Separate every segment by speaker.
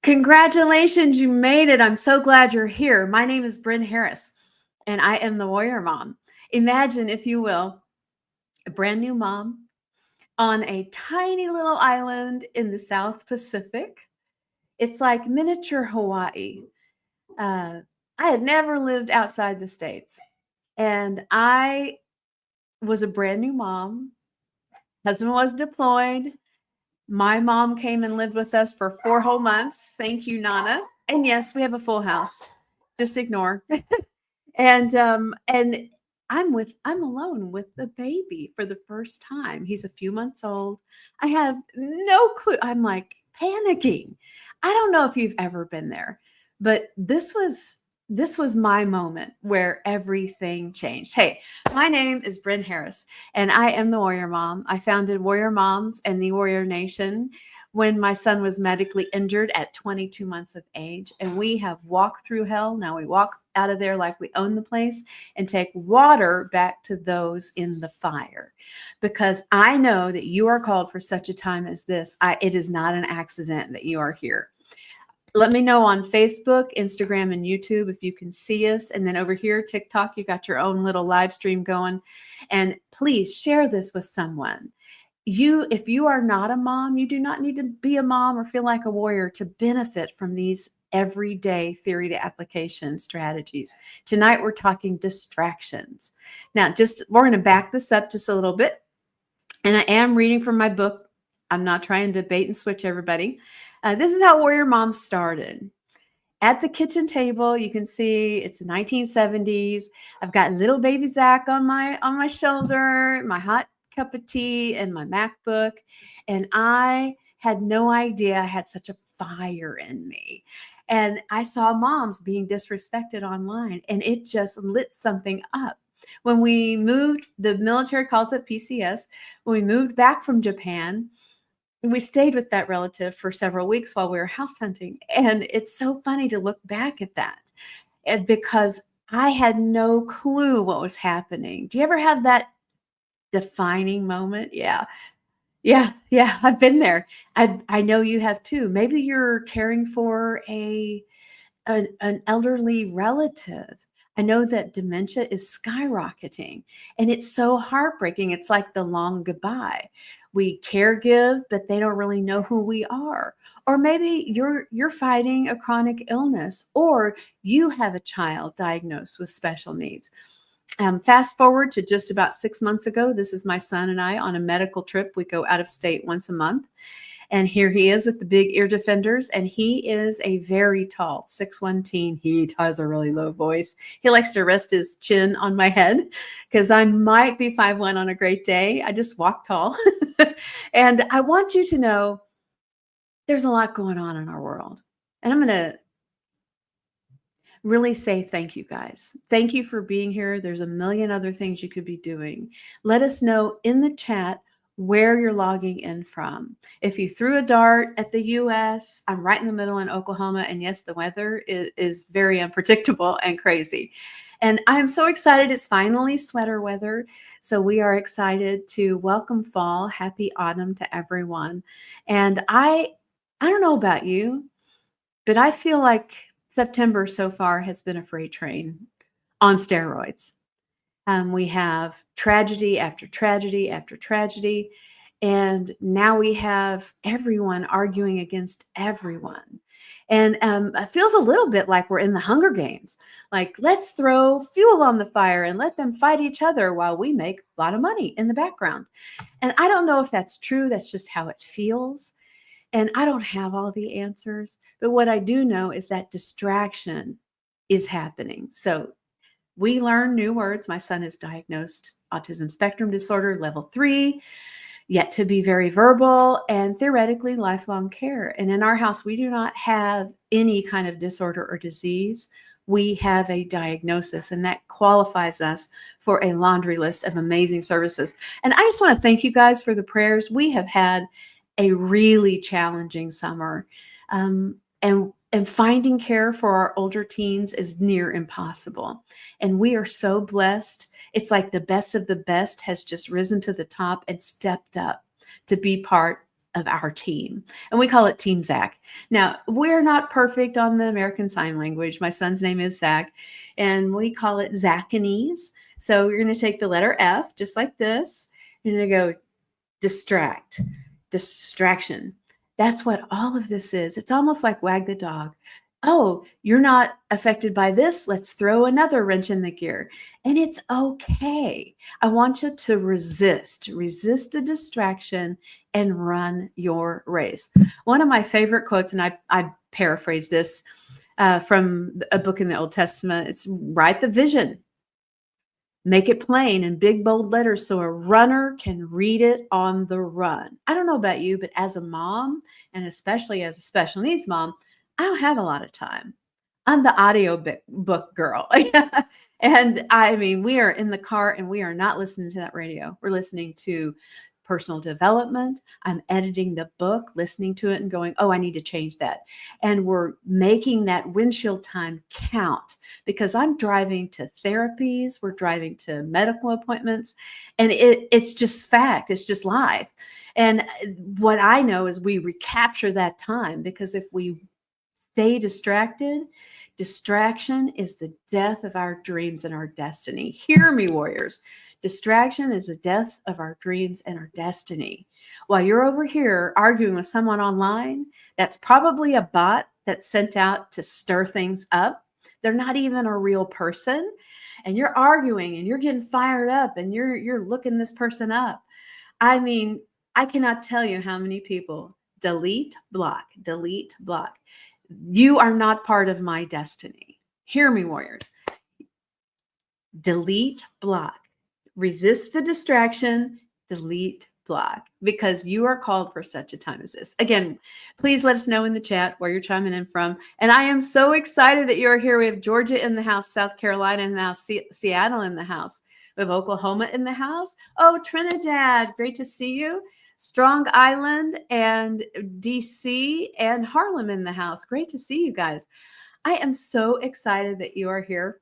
Speaker 1: Congratulations, you made it. I'm so glad you're here. My name is Bren Harris, and I am the Warrior Mom. Imagine, if you will, a brand new mom on a tiny little island in the South Pacific. It's like miniature Hawaii. Uh, I had never lived outside the States, and I was a brand new mom. Husband was deployed. My mom came and lived with us for 4 whole months. Thank you, Nana. And yes, we have a full house. Just ignore. And I'm alone with the baby for the first time. He's a few months old. I have no clue. I'm like panicking. I don't know if you've ever been there, but this was my moment where everything changed. Hey, my name is Bren Harris, and I am the Warrior Mom. I founded Warrior Moms and the Warrior Nation when my son was medically injured at 22 months of age. And we have walked through hell. Now we walk out of there like we own the place and take water back to those in the fire. Because I know that you are called for such a time as this. It is not an accident that you are here. Let me know on Facebook, Instagram, and YouTube if you can see us. And then over here, TikTok, you got your own little live stream going. And please share this with someone. If you are not a mom, you do not need to be a mom or feel like a warrior to benefit from these everyday theory to application strategies. Tonight, we're talking distractions. Now, we're going to back this up just a little bit. And I am reading from my book. I'm not trying to bait and switch everybody. This is how Warrior Mom started. At the kitchen table, you can see it's the 1970s. I've got little baby Zach on my shoulder, my hot cup of tea, and my MacBook. And I had no idea I had such a fire in me. And I saw moms being disrespected online, and it just lit something up. When we moved, the military calls it PCS. When we moved back from Japan, we stayed with that relative for several weeks while we were house hunting. And it's so funny to look back at that because I had no clue what was happening. Do you ever have that defining moment? Yeah. I've been there. I know you have too. Maybe you're caring for an elderly relative. I know that dementia is skyrocketing, and it's so heartbreaking. It's like the long goodbye. We care give, but they don't really know who we are. Or maybe you're fighting a chronic illness, or you have a child diagnosed with special needs. Fast forward to just about 6 months ago. This is my son and I on a medical trip. We go out of state once a month. And here he is with the big ear defenders. And he is a very tall 6'1" teen. He has a really low voice. He likes to rest his chin on my head because I might be 5'1" on a great day. I just walk tall. And I want you to know there's a lot going on in our world. And I'm going to really say thank you, guys. Thank you for being here. There's a million other things you could be doing. Let us know in the chat where you're logging in from. If you threw a dart at the US, I'm right in the middle in Oklahoma. And yes, the weather is very unpredictable and crazy. And I'm so excited. It's finally sweater weather. So we are excited to welcome fall. Happy autumn to everyone. And I don't know about you, but I feel like September so far has been a freight train on steroids. We have tragedy after tragedy after tragedy. And now we have everyone arguing against everyone. And it feels a little bit like we're in the Hunger Games. Like, let's throw fuel on the fire and let them fight each other while we make a lot of money in the background. And I don't know if that's true. That's just how it feels. And I don't have all the answers. But what I do know is that distraction is happening. So we learn new words. My son is diagnosed autism spectrum disorder, level 3, yet to be very verbal and theoretically lifelong care. And in our house, we do not have any kind of disorder or disease. We have a diagnosis, and that qualifies us for a laundry list of amazing services. And I just want to thank you guys for the prayers. We have had a really challenging summer. And finding care for our older teens is near impossible. And we are so blessed. It's like the best of the best has just risen to the top and stepped up to be part of our team. And we call it Team Zach. Now, we're not perfect on the American Sign Language. My son's name is Zach, and we call it Zachanese. So you're going to take the letter F, just like this. You're going to go distract, distraction. That's what all of this is. It's almost like wag the dog. Oh, you're not affected by this. Let's throw another wrench in the gear. And it's okay. I want you to resist the distraction and run your race. One of my favorite quotes, and I paraphrase this from a book in the Old Testament. It's write the vision. Make it plain in big, bold letters so a runner can read it on the run. I don't know about you, but as a mom, and especially as a special needs mom, I don't have a lot of time. I'm the audio book girl. And I mean, we are in the car and we are not listening to that radio. We're listening to personal development. I'm editing the book, listening to it and going, oh, I need to change that. And we're making that windshield time count because I'm driving to therapies. We're driving to medical appointments. And it's just fact. It's just life. And what I know is we recapture that time because if we stay distracted, distraction is the death of our dreams and our destiny. Hear me, warriors. Distraction is the death of our dreams and our destiny. While you're over here arguing with someone online, that's probably a bot that's sent out to stir things up. They're not even a real person. And you're arguing and you're getting fired up and you're looking this person up. I mean, I cannot tell you how many people delete, block, delete, block. You are not part of my destiny. Hear me, warriors. Delete, block. Resist the distraction, delete, block, because you are called for such a time as this. Again, please let us know in the chat where you're chiming in from. And I am so excited that you're here. We have Georgia in the house, South Carolina in the house, Seattle in the house. We have Oklahoma in the house. Oh, Trinidad, great to see you. Strong Island and DC and Harlem in the house. Great to see you guys. I am so excited that you are here.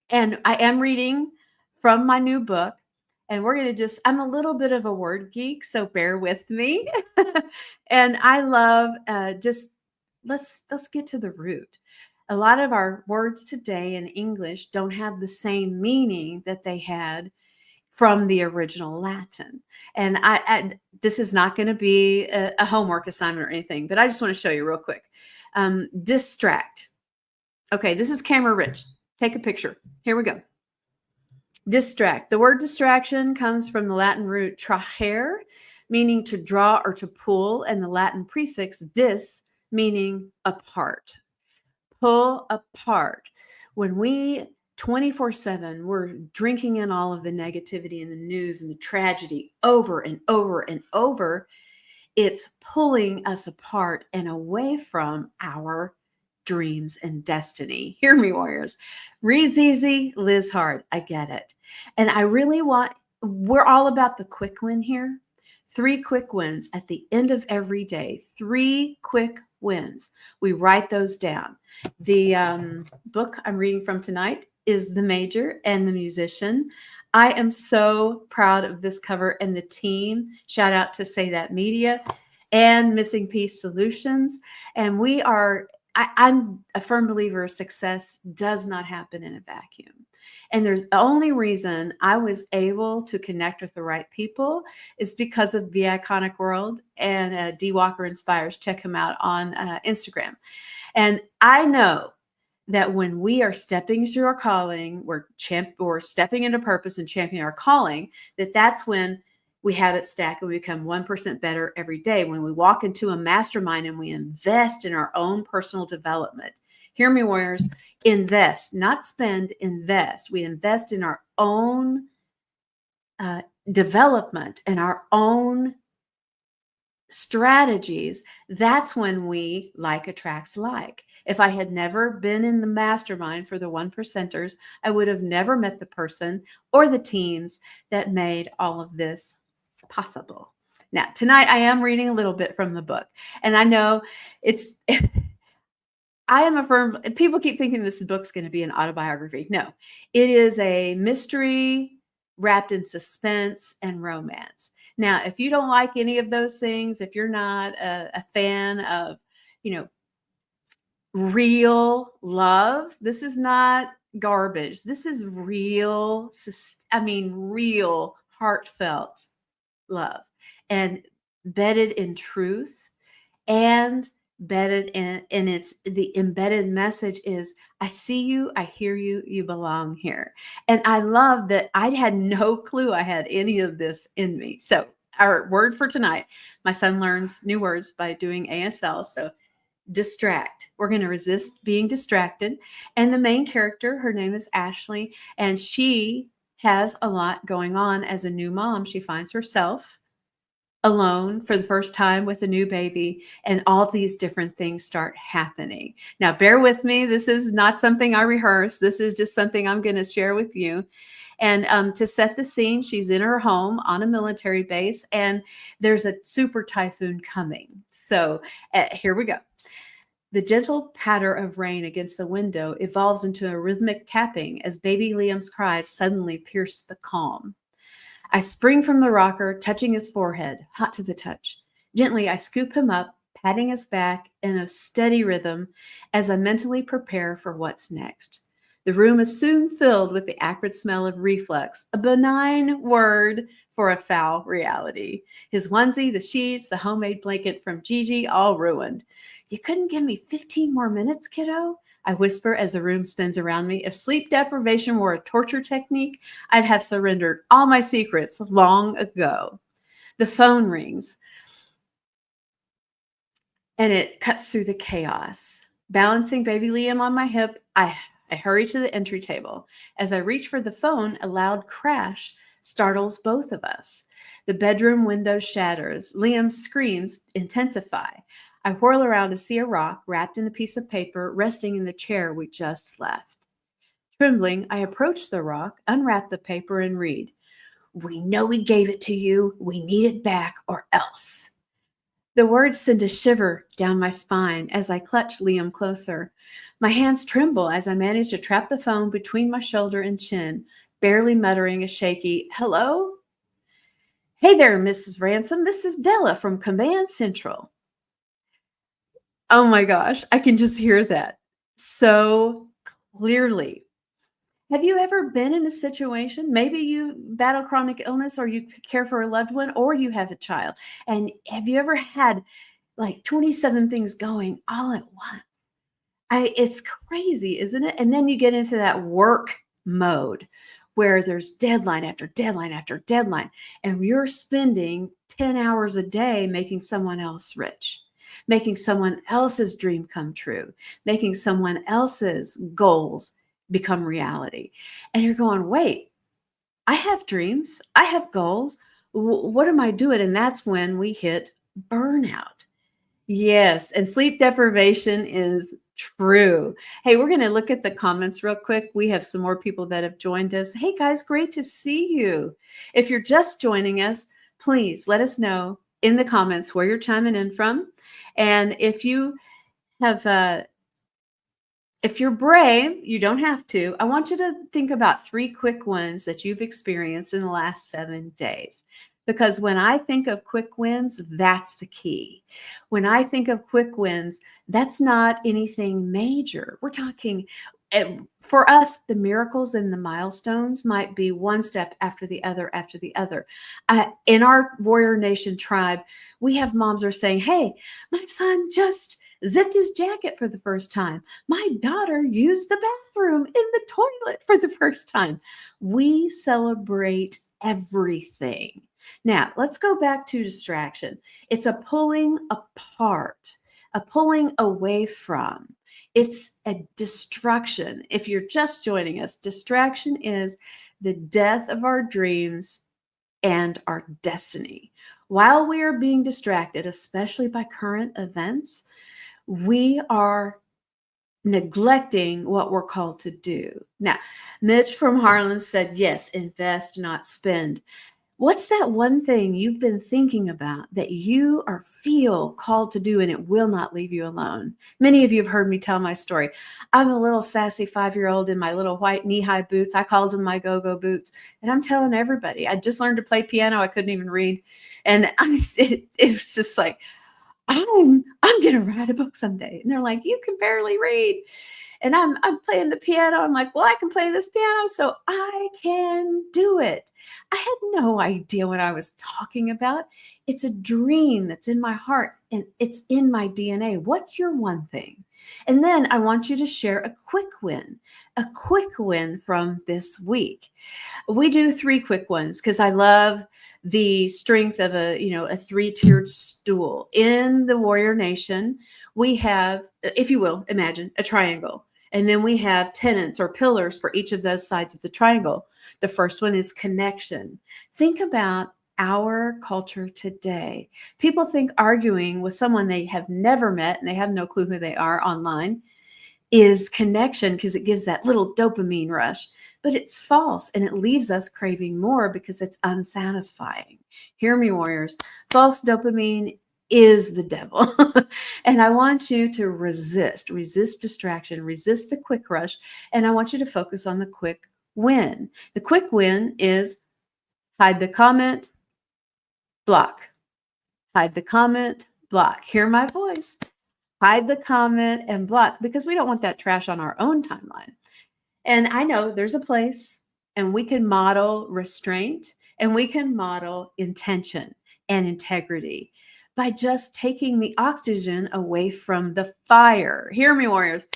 Speaker 1: And I am reading from my new book. And we're going to I'm a little bit of a word geek, so bear with me. And I love let's get to the root. A lot of our words today in English don't have the same meaning that they had from the original Latin. And this is not going to be a homework assignment or anything, but I just want to show you real quick. Distract. Okay, this is camera rich. Take a picture. Here we go. Distract. The word distraction comes from the Latin root trahere, meaning to draw or to pull, and the Latin prefix dis, meaning apart. Pull apart. When we 24/7, we're drinking in all of the negativity and the news and the tragedy over and over and over, it's pulling us apart and away from our dreams and destiny. Hear me, warriors. Read's easy, lives hard. I get it. And I really we're all about the quick win here. 3 quick wins at the end of every day. 3 quick wins. We write those down. The book I'm reading from tonight is The Major and the Musician. I am so proud of this cover and the team. Shout out to Say That Media and Missing Piece Solutions. And I'm a firm believer success does not happen in a vacuum. And there's the only reason I was able to connect with the right people is because of The Iconic World and D. Walker Inspires. Check him out on Instagram. And I know that when we are stepping into our calling, we're stepping into purpose and championing our calling, that's when we have it stacked and we become 1% better every day. When we walk into a mastermind and we invest in our own personal development. Hear me, warriors. Invest, not spend, invest. We invest in our own development and our own strategies. That's when we like attracts like. If I had never been in the mastermind for the 1%ers, I would have never met the person or the teams that made all of this possible. Now, tonight I am reading a little bit from the book, and I know I am a firm, people keep thinking this book's going to be an autobiography. No, it is a mystery wrapped in suspense and romance. Now, if you don't like any of those things, if you're not a fan of, you know, real love, this is not garbage. This is real, real heartfelt love, and bedded in truth, and bedded in its the embedded message is, I see you, I hear you, you belong here. And I love that I had no clue I had any of this in me. So our word for tonight, my son learns new words by doing ASL. So distract. We're going to resist being distracted. And the main character, her name is Ashley, and she has a lot going on as a new mom. She finds herself alone for the first time with a new baby, and all these different things start happening. Now, bear with me. This is not something I rehearsed. This is just something I'm going to share with you. And to set the scene, she's in her home on a military base, and there's a super typhoon coming. So here we go. The gentle patter of rain against the window evolves into a rhythmic tapping as baby Liam's cries suddenly pierce the calm. I spring from the rocker, touching his forehead, hot to the touch. Gently, I scoop him up, patting his back in a steady rhythm as I mentally prepare for what's next. The room is soon filled with the acrid smell of reflux, a benign word for a foul reality. His onesie, the sheets, the homemade blanket from Gigi, all ruined. You couldn't give me 15 more minutes, kiddo? I whisper as the room spins around me. If sleep deprivation were a torture technique, I'd have surrendered all my secrets long ago. The phone rings, and it cuts through the chaos. Balancing baby Liam on my hip, I hurry to the entry table. As I reach for the phone, a loud crash startles both of us. The bedroom window shatters. Liam's screams intensify. I whirl around to see a rock wrapped in a piece of paper resting in the chair we just left. Trembling, I approach the rock, unwrap the paper, and read, "We know we gave it to you. We need it back or else." The words send a shiver down my spine as I clutch Liam closer. My hands tremble as I manage to trap the phone between my shoulder and chin, barely muttering a shaky, "Hello?" "Hey there, Mrs. Ransom. This is Della from Command Central." Oh my gosh, I can just hear that so clearly. Have you ever been in a situation, maybe you battle chronic illness or you care for a loved one or you have a child, and have you ever had like 27 things going all at once? It's crazy, isn't it? And then you get into that work mode where there's deadline after deadline after deadline, and you're spending 10 hours a day making someone else rich, making someone else's dream come true, making someone else's goals become reality. And you're going, wait, I have dreams, I have goals. What am I doing? And that's when we hit burnout. Yes, and sleep deprivation is true. Hey, we're going to look at the comments real quick. We have some more people that have joined us. Hey, guys, great to see you. If you're just joining us, please let us know in the comments where you're chiming in from. And if you have, if you're brave, you don't have to. I want you to think about 3 quick ones that you've experienced in the last 7 days. Because when I think of quick wins, that's the key. When I think of quick wins, that's not anything major. We're talking, for us, the miracles and the milestones might be one step after the other after the other. In our Warrior Nation tribe, we have moms are saying, hey, my son just zipped his jacket for the first time. My daughter used the bathroom in the toilet for the first time. We celebrate everything. Now, let's go back to distraction. It's a pulling apart, a pulling away from. It's a destruction. If you're just joining us, distraction is the death of our dreams and our destiny. While we are being distracted, especially by current events, we are neglecting what we're called to do. Now, Mitch from Harlem said, yes, invest, not spend. What's that one thing you've been thinking about that you are feel called to do and it will not leave you alone? Many of you have heard me tell my story. I'm a little sassy 5-year-old in my little white knee-high boots. I called them my go-go boots. And I'm telling everybody, I just learned to play piano. I couldn't even read. And it was just like, I'm gonna write a book someday. And they're like, you can barely read. And I'm playing the piano. I'm like, well, I can play this piano, so I can do it. I had no idea what I was talking about. It's a dream that's in my heart and it's in my DNA. What's your one thing? And then I want you to share a quick win from this week. We do 3 quick ones because I love the strength of a 3-tiered stool. In the Warrior Nation, we have, if you will, imagine a triangle. And then we have tenets or pillars for each of those sides of the triangle. The first one is connection. Think about our culture today. People think arguing with someone they have never met and they have no clue who they are online is connection because it gives that little dopamine rush. But it's false and it leaves us craving more because it's unsatisfying. Hear me, warriors. False dopamine is the devil. And I want you to resist distraction, resist the quick rush. And I want you to focus on the quick win. The quick win is hide the comment, block. Hide the comment, block. Hear my voice. Hide the comment and block because we don't want that trash on our own timeline. And I know there's a place and we can model restraint and we can model intention and integrity by just taking the oxygen away from the fire. Hear me, warriors.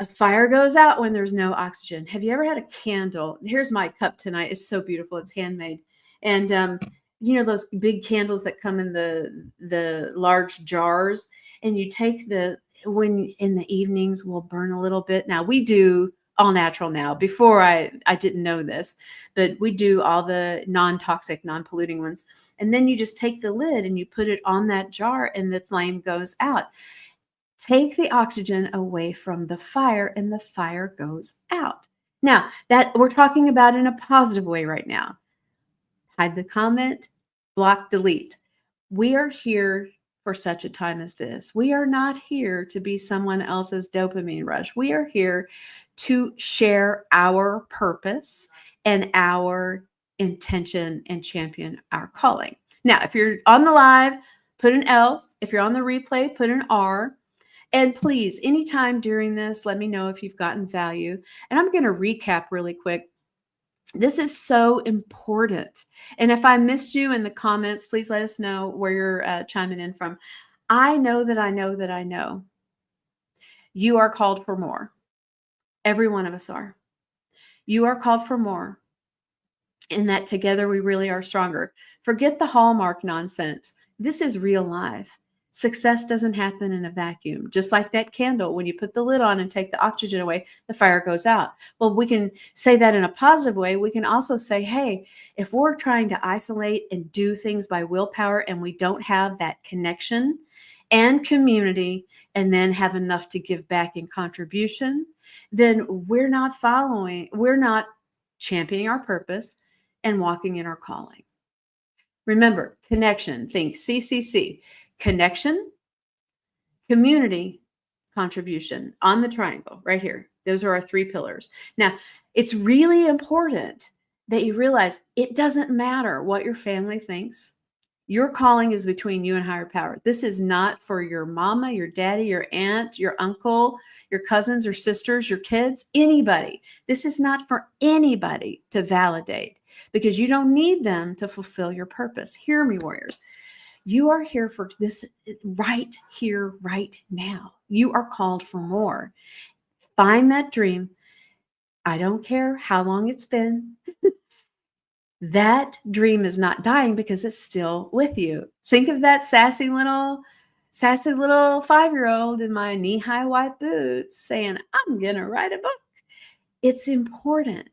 Speaker 1: A fire goes out when there's no oxygen. Have you ever had a candle? Here's my cup tonight. It's so beautiful. It's handmade. And those big candles that come in the large jars, and you take when in the evenings we'll burn a little bit. Now we do all natural now. Before I didn't know this, but we do all the non-toxic, non-polluting ones. And then you just take the lid and you put it on that jar and the flame goes out. Take the oxygen away from the fire and the fire goes out. Now that we're talking about in a positive way right now. Hide the comment, block, delete. We are here for such a time as this. We are not here to be someone else's dopamine rush. We are here to share our purpose and our intention and champion our calling. Now, if you're on the live, put an L. If you're on the replay, put an R. And please, anytime during this, let me know if you've gotten value. And I'm going to recap really quick. This is so important. And if I missed you in the comments, please let us know where you're chiming in from. I know that I know that I know you are called for more. Every one of us are. You are called for more. In that together we really are stronger. Forget the Hallmark nonsense. This is real life. Success doesn't happen in a vacuum. Just like that candle, when you put the lid on and take the oxygen away, the fire goes out. Well, we can say that in a positive way. We can also say, hey, if we're trying to isolate and do things by willpower and we don't have that connection and community and then have enough to give back in contribution, then we're not championing our purpose and walking in our calling. Remember, connection, think CCC. Connection, community, contribution on the triangle right here. Those are our 3 pillars. Now, it's really important that you realize it doesn't matter what your family thinks. Your calling is between you and higher power. This is not for your mama, your daddy, your aunt, your uncle, your cousins or sisters, your kids, anybody. This is not for anybody to validate because you don't need them to fulfill your purpose. Hear me, warriors. You are here for this right here, right now. You are called for more. Find that dream. I don't care how long it's been. That dream is not dying because it's still with you. Think of that sassy little 5-year-old in my knee-high white boots saying, I'm going to write a book. It's important.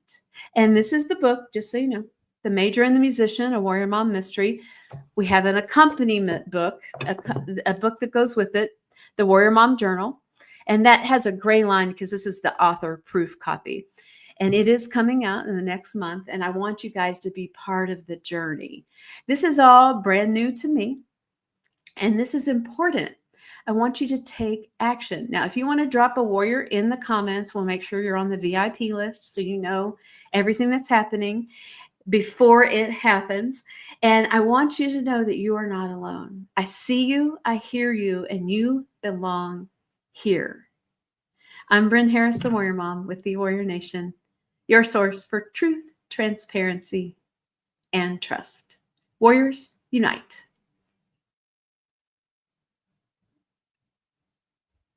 Speaker 1: And this is the book, just so you know. The Major and the Musician, a Warrior Mom Mystery. We have an accompaniment book, a book that goes with it, the Warrior Mom Journal. And that has a gray line because this is the author proof copy. And it is coming out in the next month. And I want you guys to be part of the journey. This is all brand new to me. And this is important. I want you to take action. Now, if you want to drop a warrior in the comments, we'll make sure you're on the VIP list so you know everything that's happening before it happens. And I want you to know that you are not alone. I see you, I hear you, and you belong here. I'm Bren Harris, the Warrior Mom with the Warrior Nation, your source for truth, transparency, and trust. Warriors, unite.